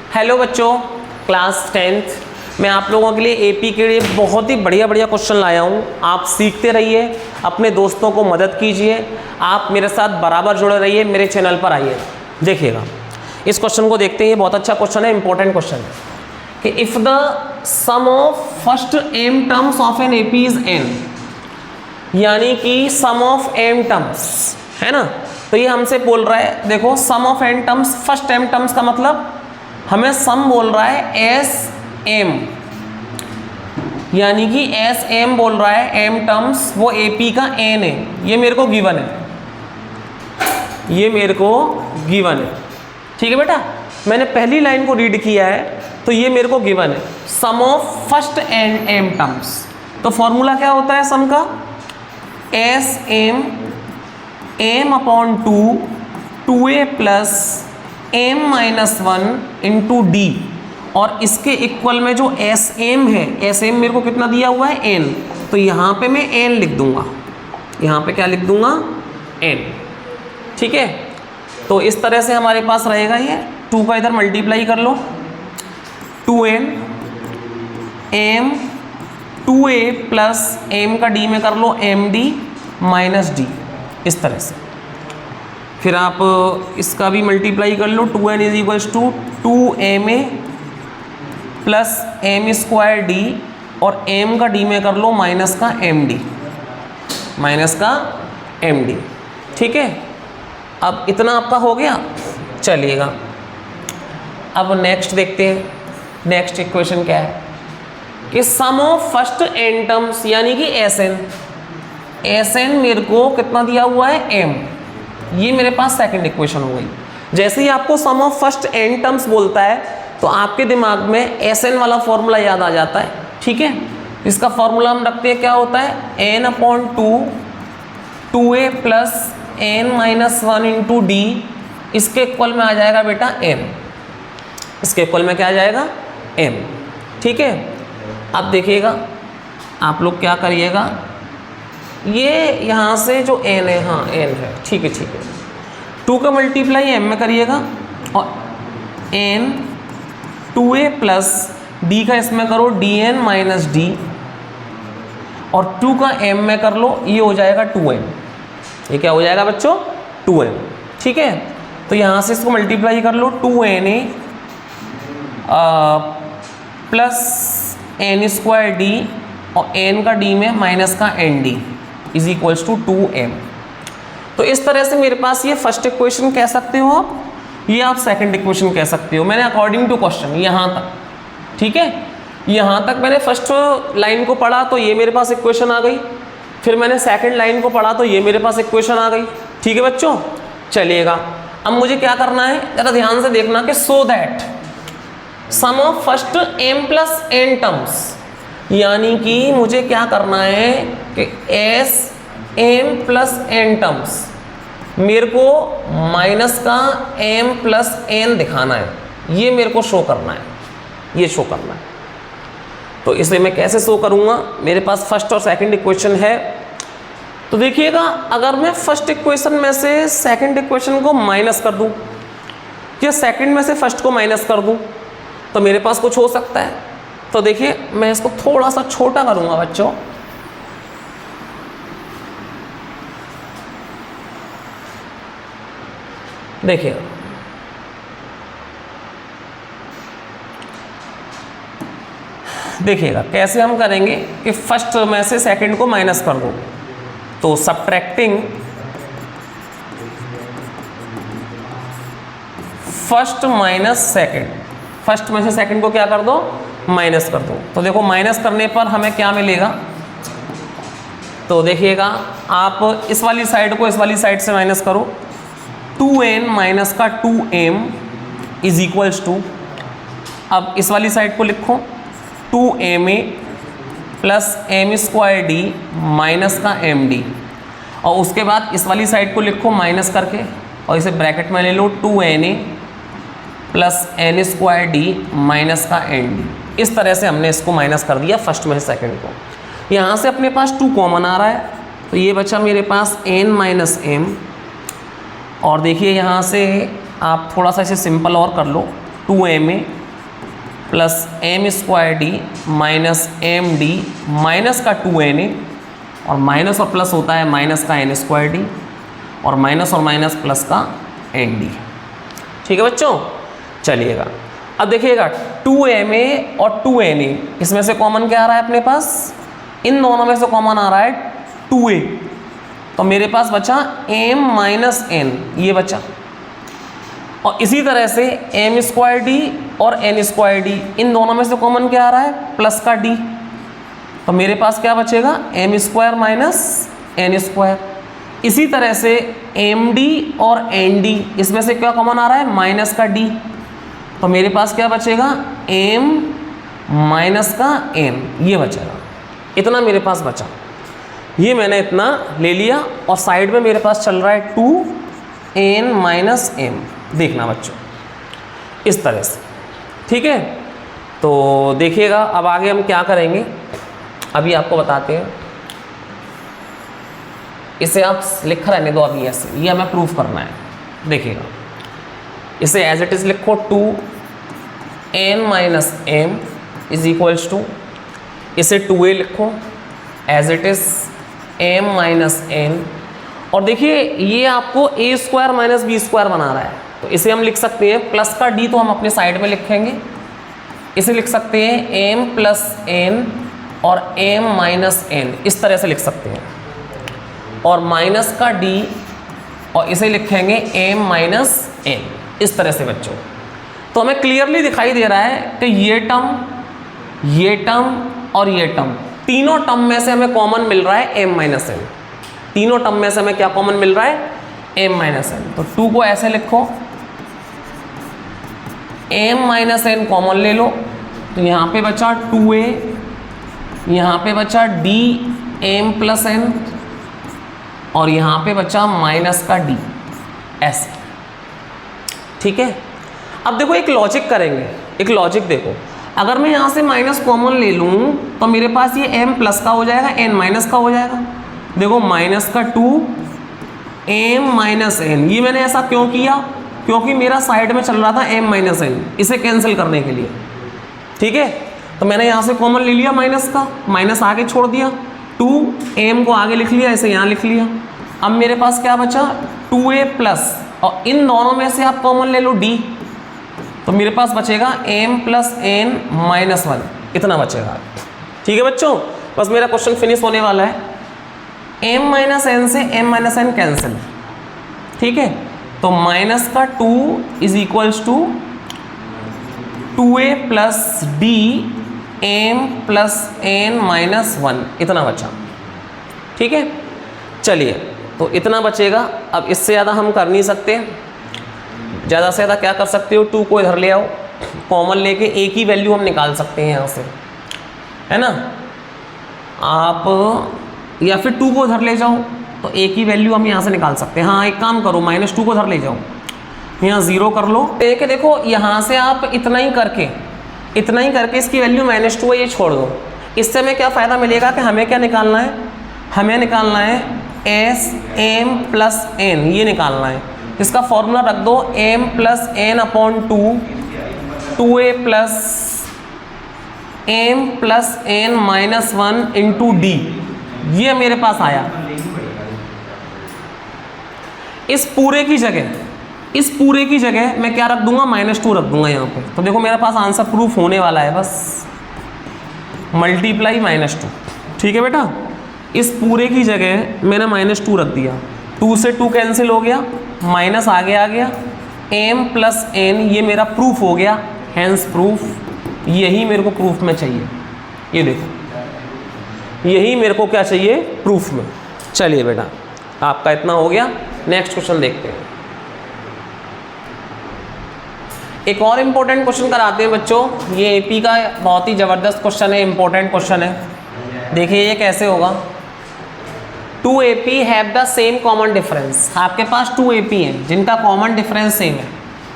Hello बच्चों, class 10th मैं आप लोगों के लिए एपी के लिए बहुत ही बढ़िया क्वेश्चन लाया हूँ। आप सीखते रहिए, अपने दोस्तों को मदद कीजिए, आप मेरे साथ बराबर जुड़े रहिए, मेरे चैनल पर आइए। देखिएगा इस क्वेश्चन को देखते हैं, ये बहुत अच्छा क्वेश्चन है, इंपॉर्टेंट क्वेश्चन है कि if the sum of first m terms of an AP is n, यानी कि सम ऑफ एम टर्म्स है ना, तो ये हमसे बोल रहा है, देखो sum of n terms, first m terms का मतलब हमें सम बोल रहा है एस एम, यानी कि एस एम बोल रहा है एम टर्म्स, वो एपी का एन है, ये मेरे को गिवन है, ये मेरे को गिवन है। ठीक है बेटा, मैंने पहली लाइन को रीड किया है तो ये मेरे को गिवन है, sum of first and m terms. तो फॉर्मूला क्या होता है सम का, S m m upon two a plus m minus 1 into d, और इसके इक्वल में जो एस एम है, एस एम मेरे को कितना दिया हुआ है एन, तो यहाँ पे मैं एन लिख दूंगा, यहाँ पे क्या लिख दूंगा एन। ठीक है, तो इस तरह से हमारे पास रहेगा ये, 2 का इधर मल्टीप्लाई कर लो, 2n m 2a plus m का डी में कर लो एम डी माइनस डी, इस तरह से। फिर आप इसका भी मल्टीप्लाई कर लो, 2n is equals to 2ma plus m square d, और m का d में कर लो माइनस का md, माइनस का md। ठीक है, अब इतना आपका हो गया। चलिएगा अब नेक्स्ट देखते हैं, नेक्स्ट इक्वेशन क्या है कि सम ऑफ फर्स्ट एन टर्म्स, यानी कि एस एन मेरे को कितना दिया हुआ है m, ये मेरे पास सेकंड इक्वेशन हो गई। जैसे ही आपको सम ऑफ फर्स्ट एन टर्म्स बोलता है तो आपके दिमाग में एस एन वाला फॉर्मूला याद आ जाता है। ठीक है, इसका फॉर्मूला हम रखते हैं, क्या होता है n upon two a plus n minus 1 into d, इसके इक्वल में आ जाएगा बेटा एम, इसके इक्वल में क्या आ जाएगा एम। ठीक है, अब देखिएगा आप लोग क्या करिएगा, ये यहाँ से जो n है, हाँ n है, ठीक है ठीक है, 2 का मल्टीप्लाई m में करिएगा, और n 2a प्लस d का इसमें करो dn माइनस डी, और 2 का m में कर लो, ये हो जाएगा 2m, ये क्या हो जाएगा बच्चों 2m। ठीक है, तो यहाँ से इसको मल्टीप्लाई कर लो, 2na plus n square d, और n का d में माइनस का nd is equals to 2m। तो इस तरह से मेरे पास ये फर्स्ट इक्वेशन कह सकते हो आप, ये आप सेकंड इक्वेशन कह सकते हो। मैंने अकॉर्डिंग टू क्वेश्चन यहाँ तक, ठीक है, यहाँ तक मैंने फर्स्ट लाइन को पढ़ा तो ये मेरे पास इक्वेशन आ गई, फिर मैंने सेकंड लाइन को पढ़ा तो ये मेरे पास इक्वेशन आ गई। ठीक है बच्चों, चलिएगा अब मुझे क्या करना है, ज़रा ध्यान से देखना कि so that sum of first m plus n terms, यानी कि मुझे क्या करना है कि S m plus n terms मेरे को माइनस का m प्लस n दिखाना है, ये मेरे को शो करना है, ये शो करना है। तो इसे मैं कैसे शो करूँगा, मेरे पास फर्स्ट और सेकंड इक्वेशन है। तो देखिएगा, अगर मैं फर्स्ट इक्वेशन में से सेकंड इक्वेशन को माइनस कर दूँ, या सेकंड में से फर्स्ट को माइनस कर दूँ, तो मेरे पास कुछ हो सकता है। तो देखिए मैं इसको थोड़ा सा छोटा करूंगा बच्चों, देखिए देखिएगा कैसे हम करेंगे कि फर्स्ट में से सेकंड को माइनस कर दो, तो subtracting first minus second, first में से सेकंड को क्या कर दो माइनस कर दो। तो देखो माइनस करने पर हमें क्या मिलेगा, तो देखिएगा आप इस वाली साइड को इस वाली साइड से माइनस करो, 2n माइनस का 2m इज इक्वल्स टू, अब इस वाली साइड को लिखो 2ma plus m square d minus का md, और उसके बाद इस वाली साइड को लिखो माइनस करके, और इसे ब्रैकेट में ले लो 2na plus n square d minus का nd। इस तरह से हमने इसको माइनस कर दिया फर्स्ट में से सेकंड को। यहाँ से अपने पास 2 कॉमन आ रहा है, तो ये बचा मेरे पास n माइनस m, और देखिए यहाँ से आप थोड़ा सा इसे सिंपल और कर लो, 2ma plus m square d minus m d minus का 2na, और माइनस और प्लस होता है माइनस का n स्क्वायर डी, और माइनस प्लस का एन डी। ठीक है बच्चों, चलिएगा अब देखिएगा 2ma और 2na, इसमें से कॉमन क्या आ रहा है अपने पास, इन दोनों में से कॉमन आ रहा है 2a, तो मेरे पास बचा m माइनस n, ये बचा। और इसी तरह से एम स्क्वायर डी और एन स्क्वायर डी, इन दोनों में से कॉमन क्या आ रहा है, प्लस का d, तो मेरे पास क्या बचेगा, m square minus n square. इसी तरह से एम डी और एन डी, इसमें से क्या कॉमन आ रहा है, माइनस का d, तो मेरे पास क्या बचेगा, m माइनस का n, ये बचेगा। इतना मेरे पास बचा, ये मैंने इतना ले लिया, और साइड में मेरे पास चल रहा है 2n माइनस m, देखना बच्चों इस तरह से। ठीक है, तो देखिएगा अब आगे हम क्या करेंगे, अभी आपको बताते हैं। इसे आप लिख रहने दो अभी ऐसे, ये हमें प्रूफ करना है। देखिएगा इसे एज इट इज लिखो, 2n minus m is equals to, इसे 2a लिखो as it is m minus n, और देखिए ये आपको a square minus b square बना रहा है, तो इसे हम लिख सकते हैं, प्लस का d तो हम अपने साइड में लिखेंगे, इसे लिख सकते हैं m प्लस n और m माइनस n, इस तरह से लिख सकते हैं, और माइनस का d और इसे लिखेंगे m माइनस n, इस तरह से बच्चों। तो हमें क्लियरली दिखाई दे रहा है कि ये टर्म और ये टर्म, तीनों टर्म में से हमें कॉमन मिल रहा है m माइनस n, तीनों टर्म में से हमें क्या कॉमन मिल रहा है, m माइनस n। तो 2 को ऐसे लिखो, m माइनस n कॉमन ले लो, तो यहाँ पे बचा 2a, यहाँ पे बचा d m प्लस n, और यहाँ पे बचा माइनस का d, ऐसे। ठीक है, अब देखो एक लॉजिक करेंगे, एक लॉजिक देखो, अगर मैं यहाँ से माइनस कॉमन ले लूँ तो मेरे पास ये m प्लस का हो जाएगा, n माइनस का हो जाएगा। देखो माइनस का 2 m माइनस n, ये मैंने ऐसा क्यों किया, क्योंकि मेरा साइड में चल रहा था m माइनस n, इसे कैंसिल करने के लिए। ठीक है, तो मैंने यहाँ से कॉमन ले लिया माइनस का, माइनस आगे छोड़ दिया, 2m को आगे लिख लिया, इसे यहाँ लिख लिया। अब मेरे पास क्या बचा, 2a प्लस, और इन दोनों में से आप कॉमन ले लो d, तो मेरे पास बचेगा m प्लस n माइनस 1, इतना बचेगा। ठीक है बच्चों, बस मेरा क्वेश्चन फिनिश होने वाला है। m माइनस n से m माइनस n कैंसिल, ठीक है, तो माइनस का 2 is equals to 2a plus d m plus n minus 1, इतना बचा। ठीक है, चलिए तो इतना बचेगा। अब इससे ज़्यादा हम कर नहीं सकते, ज़्यादा से ज़्यादा क्या कर सकते हो, 2 को इधर ले आओ, कॉमन लेके एक ही वैल्यू हम निकाल सकते हैं यहाँ से, है ना। आप या फिर 2 को इधर ले जाओ, तो एक ही वैल्यू हम यहाँ से निकाल सकते हैं। हाँ एक काम करो, -2 को इधर ले जाओ, यहाँ 0 कर लो। देखो यहाँ से आप इतना ही करके इसकी वैल्यू -2 है, ये छोड़ दो। इससे हमें क्या फ़ायदा मिलेगा कि हमें क्या निकालना है, हमें निकालना है s m प्लस n, ये निकालना है। इसका फॉर्मूला रख दो, m plus n upon 2a plus m plus n minus 1 into d, ये मेरे पास आया। इस पूरे की जगह मैं क्या रख दूंगा, -2 रख दूंगा यहाँ पे। तो देखो मेरे पास आंसर प्रूफ होने वाला है, बस मल्टीप्लाई -2। ठीक है बेटा, इस पूरे की जगह मैंने -2 रख दिया, 2 से 2 कैंसिल हो गया, माइनस आगे आ गया, m प्लस n, ये मेरा प्रूफ हो गया, हैंस प्रूफ। यही मेरे को प्रूफ में चाहिए, ये देखो यही मेरे को क्या चाहिए, प्रूफ में। चलिए बेटा आपका इतना हो गया, नेक्स्ट क्वेश्चन देखते हैं। एक और इम्पोर्टेंट क्वेश्चन कराते हैं बच्चों, ये एपी का बहुत ही ज़बरदस्त क्वेश्चन है, इम्पोर्टेंट क्वेश्चन है। देखिए ये कैसे होगा, 2 AP have the same common difference. आपके पास 2 AP हैं जिनका कॉमन डिफरेंस सेम है,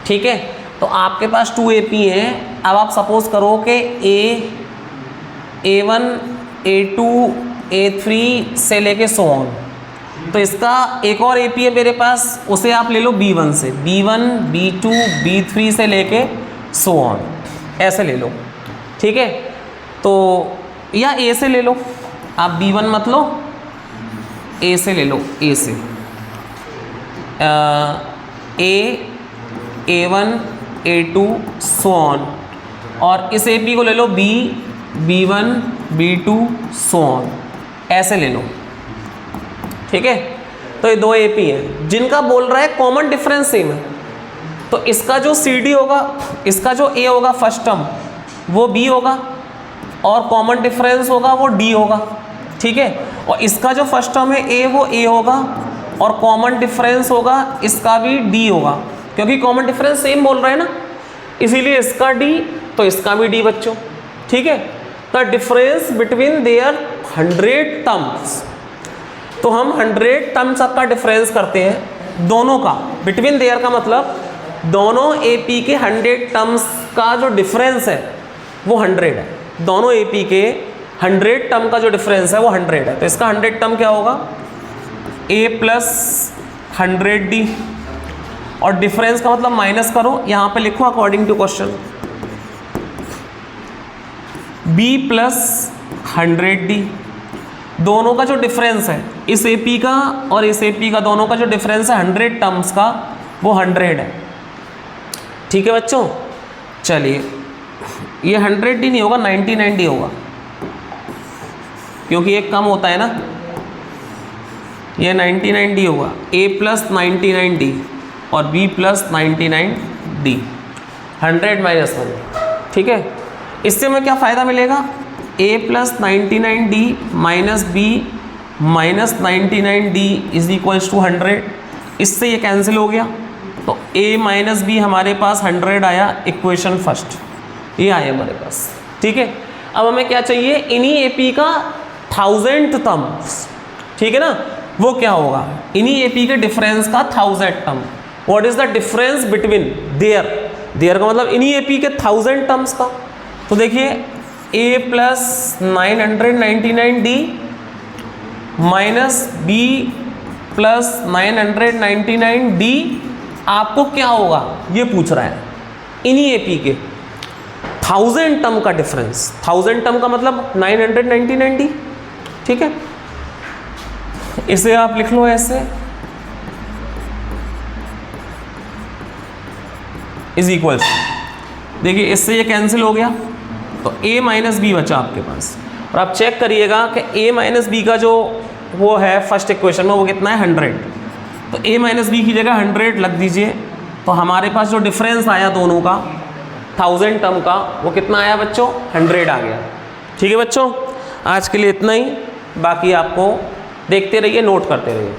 ठीक है। तो आपके पास 2 AP हैं। अब आप सपोज करो कि A1 A2 A3 से लेके सो ऑन, तो इसका एक और AP है मेरे पास, उसे आप ले लो B1 से, B1 B2 B3 से लेके सो ऑन। ऐसे ले लो, ठीक है। तो या ए से ले लो, आप B1 मत लो, ए से ले लो, ए से A1 A2 सो ऑन, और इस AP को ले लो B, B1 B2 so on, ऐसे ले लो, ठीक है। तो ये 2 AP हैं जिनका बोल रहा है कॉमन डिफरेंस सेम है, तो इसका जो CD होगा, इसका जो A होगा फर्स्ट टर्म वो B होगा, और कॉमन डिफरेंस होगा वो D होगा, ठीक है। और इसका जो फर्स्ट टर्म है A वो A होगा, और कॉमन डिफरेंस होगा इसका भी D होगा, क्योंकि कॉमन डिफरेंस सेम बोल रहे हैं ना, इसीलिए इसका D तो इसका भी D बच्चों, ठीक है। The difference between their 100 terms, तो हम 100 टर्म्स का डिफरेंस करते हैं दोनों का, बिटवीन देयर का मतलब दोनों AP के 100 टर्म्स का जो डिफरेंस है वो 100 है, दोनों AP के 100 टर्म का जो डिफरेंस है वो 100 है। तो इसका 100 टर्म क्या होगा, A प्लस 100D, और डिफरेंस का मतलब माइनस करो, यहाँ पे लिखो according to question B plus 100D, दोनों का जो डिफरेंस है इस AP का और इस AP का, दोनों का जो डिफरेंस है 100 टर्म्स का वो 100 है, ठीक है बच्चों। चलिए ये 100D नहीं होगा, 99D होगा, क्योंकि एक कम होता है ना, ये 99D होगा, A प्लस 99D और B प्लस 99D, 100 माइनस 1, ठीक है। इससे हमें क्या फ़ायदा मिलेगा, A plus 99D minus B minus 99D is equals to 100, इससे ये कैंसिल हो गया, तो A माइनस B हमारे पास 100 आया, इक्वेशन फर्स्ट ये आया हमारे पास, ठीक है। अब हमें क्या चाहिए, इन्हीं AP का 1000th टर्म्स, ठीक है ना, वो क्या होगा, इन्हीं AP के डिफरेंस का 1000 term, what is the difference between their का मतलब इन्हीं AP के 1000 टर्म्स का। तो देखिए A plus 999D minus B plus 999D, आपको क्या होगा ये पूछ रहा है, इन्हीं AP के 1000 टर्म का डिफरेंस, 1000 टर्म का मतलब 999D, ठीक है। इसे आप लिख लो ऐसे, इज इक्वल्स, देखिए इससे ये कैंसिल हो गया, तो A माइनस B बचा आपके पास, और आप चेक करिएगा कि A माइनस B का जो वो है फर्स्ट इक्वेशन में वो कितना है 100, तो A माइनस B की जगह 100 लग दीजिए, तो हमारे पास जो डिफरेंस आया दोनों का 1000 टर्म का वो कितना आया बच्चों, 100 आ गया, ठीक है बच्चों। आज के लिए इतना ही, बाकी आपको देखते रहिए, नोट करते रहिए।